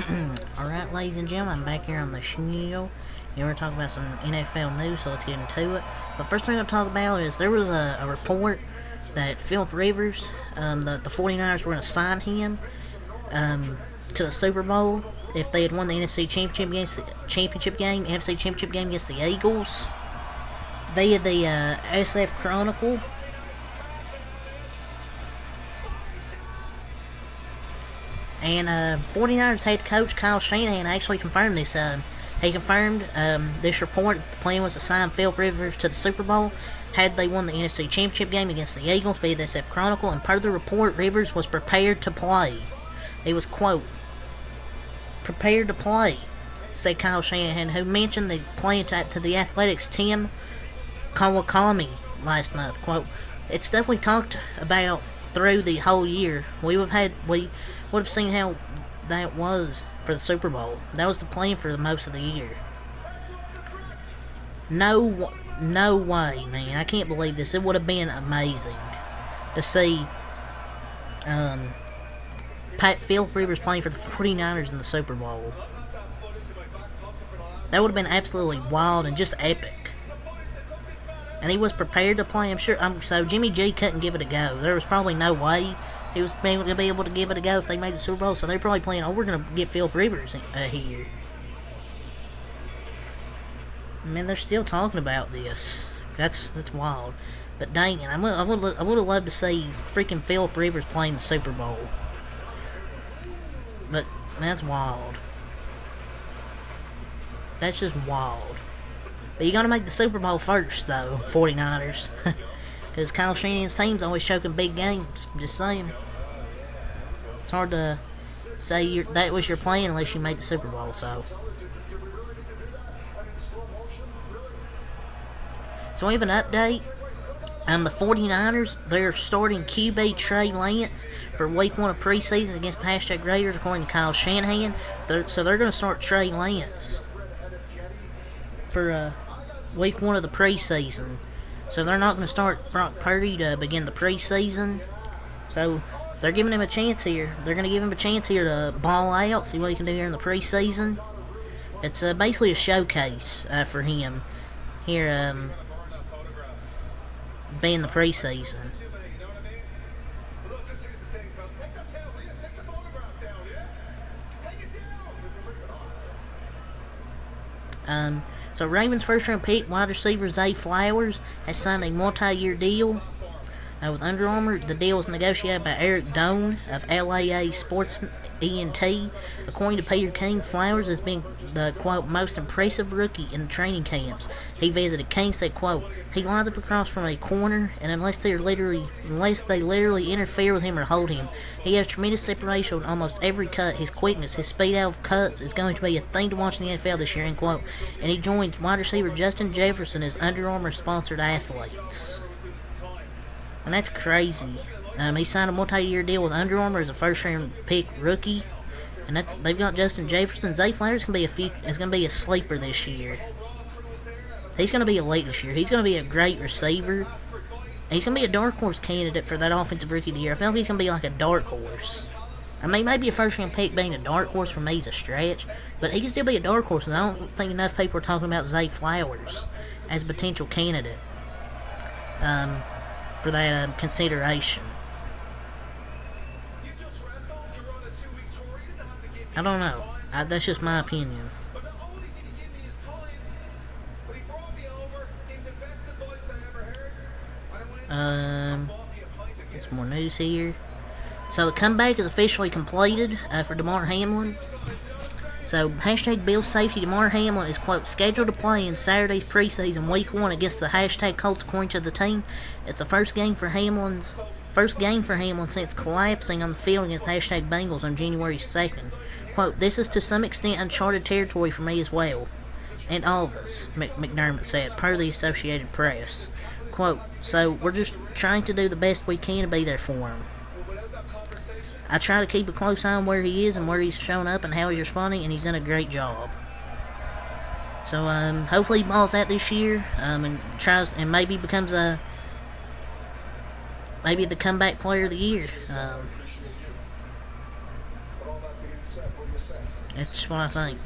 Alright, ladies and gentlemen, I'm back here on the show. And we're going to talk about some NFL news, so let's get into it. So the first thing I'll talk about is there was a report that Philip Rivers, the 49ers were going to sign him to the Super Bowl if they had won the NFC Championship game against the Eagles. Via the SF Chronicle. And 49ers head coach Kyle Shanahan actually confirmed this. He confirmed this report that the plan was to sign Philip Rivers to the Super Bowl had they won the NFC Championship game against the Eagles via the SF Chronicle. And per the report, Rivers was prepared to play. He was, quote, prepared to play, said Kyle Shanahan, who mentioned the plan to the Athletics' Tim Kawakami last month. Quote, it's stuff we talked about through the whole year. We would have seen how that was for the Super Bowl. That was the plan for the most of the year. No way, man. I can't believe this. It would have been amazing to see Philip Rivers playing for the 49ers in the Super Bowl. That would have been absolutely wild and just epic. And he was prepared to play. I'm sure. So Jimmy G couldn't give it a go. There was probably no way he was going to be able to give it a go if they made the Super Bowl. So they're probably playing, we're going to get Philip Rivers here. I mean, they're still talking about this. That's wild. But dang it, I would have loved to see freaking Philip Rivers playing the Super Bowl. But that's wild. That's just wild. But you got to make the Super Bowl first, though, 49ers. Because Kyle Shanahan's team's always choking big games. I'm just saying. It's hard to say that was your plan unless you made the Super Bowl, so. So we have an update. The 49ers, they're starting QB Trey Lance for week 1 of preseason against the hashtag Raiders, according to Kyle Shanahan. So they're going to start Trey Lance for week 1 of the preseason. So they're not going to start Brock Purdy to begin the preseason. So they're giving him a chance here. They're going to give him a chance here to ball out, see what he can do here in the preseason. It's basically a showcase for him here being the preseason. So Ravens first-round pick wide receiver Zay Flowers has signed a multi-year deal with Under Armour. The deal was negotiated by Eric Doan of LAA Sports ENT. According to Peter King, Flowers has been the, quote, most impressive rookie in the training camps he visited. King said, quote, he lines up across from a corner, and unless they literally interfere with him or hold him, he has tremendous separation on almost every cut. His quickness, his speed out of cuts is going to be a thing to watch in the NFL this year, end quote. And he joins wide receiver Justin Jefferson as Under Armour sponsored athletes. And that's crazy. He signed a multi-year deal with Under Armour as a first-round pick rookie, and they've got Justin Jefferson. Zay Flowers is going to be a sleeper this year. He's going to be elite this year. He's going to be a great receiver. He's going to be a dark horse candidate for that offensive rookie of the year. I feel like he's going to be like a dark horse. I mean, maybe a first-round pick being a dark horse for me is a stretch, but he can still be a dark horse, and I don't think enough people are talking about Zay Flowers as a potential candidate for that consideration. I don't know. That's just my opinion. Get some more news here. So the comeback is officially completed for Damar Hamlin. So, hashtag Bills safety Damar Hamlin is, quote, scheduled to play in Saturday's preseason week 1 against the hashtag Colts, according to the team. It's the first game for Hamlin since collapsing on the field against hashtag Bengals on January 2nd. Quote, this is to some extent uncharted territory for me as well. And all of us, McDermott said, per the Associated Press. Quote, so we're just trying to do the best we can to be there for him. I try to keep a close eye on where he is and where he's showing up and how he's responding, and he's done a great job. So, hopefully he balls out this year, and tries, and maybe becomes maybe the comeback player of the year. That's what I think.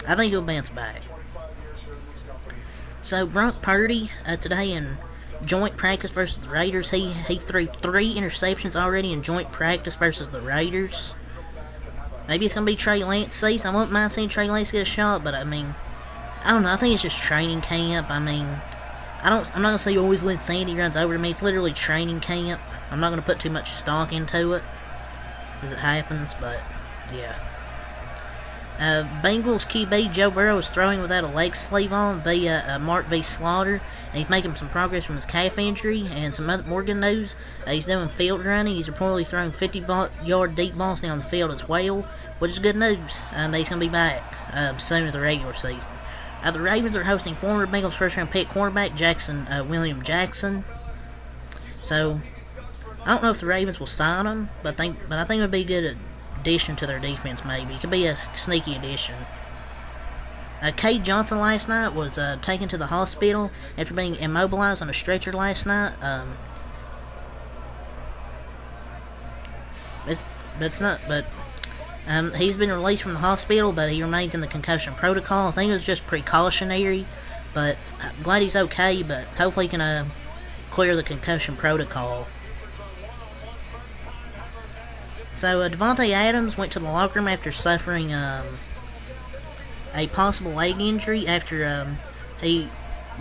I think he'll bounce back. So Brock Purdy today in joint practice versus the Raiders, he threw 3 interceptions already in joint practice versus the Raiders. Maybe it's gonna be Trey Lance season. I wouldn't mind seeing Trey Lance get a shot, but I mean, I don't know. I think it's just training camp. I mean, I'm not gonna say always Lynn Sandy runs over to me. It's literally training camp. I'm not gonna put too much stock into it as it happens, but yeah. Bengals QB Joe Burrow is throwing without a leg sleeve on via Mark V. Slaughter, and he's making some progress from his calf injury. And some more good news, he's doing field running. He's reportedly throwing 50-yard deep balls down the field as well, which is good news. He's going to be back soon to the regular season. The Ravens are hosting former Bengals first-round pick cornerback William Jackson. So, I don't know if the Ravens will sign him, but I think it would be a good addition to their defense, maybe. It could be a sneaky addition. Cade Johnson last night was taken to the hospital after being immobilized on a stretcher last night. He's been released from the hospital, but he remains in the concussion protocol. I think it was just precautionary, but I'm glad he's okay, but hopefully he can clear the concussion protocol. So, Devontae Adams went to the locker room after suffering a possible leg injury after he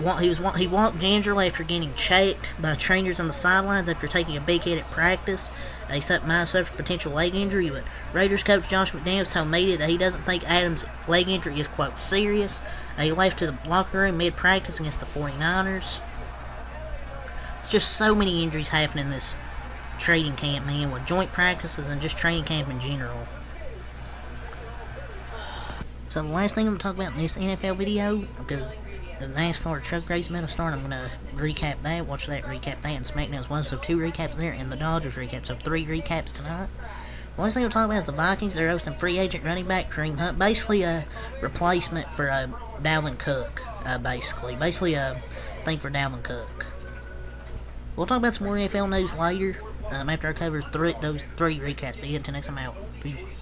walked gingerly after getting checked by trainers on the sidelines after taking a big hit at practice. He might have suffered potential leg injury, but Raiders coach Josh McDaniels told media that he doesn't think Adams' leg injury is, quote, serious. He left to the locker room mid-practice against the 49ers. There's just so many injuries happening this training camp, man, with joint practices and just training camp in general. So the last thing I'm going to talk about in this NFL video, because the NASCAR truck race about to start, I'm going to recap that, watch that, recap that, and SmackDown as well. So 2 recaps there, and the Dodgers recap. So 3 recaps tonight. The last thing I'm talking about is the Vikings. They're hosting free agent running back Kareem Hunt, basically a replacement for Dalvin Cook, basically a thing for Dalvin Cook. We'll talk about some more NFL news later, after I cover those 3 recaps. But yeah, until next time, I'm out. Peace.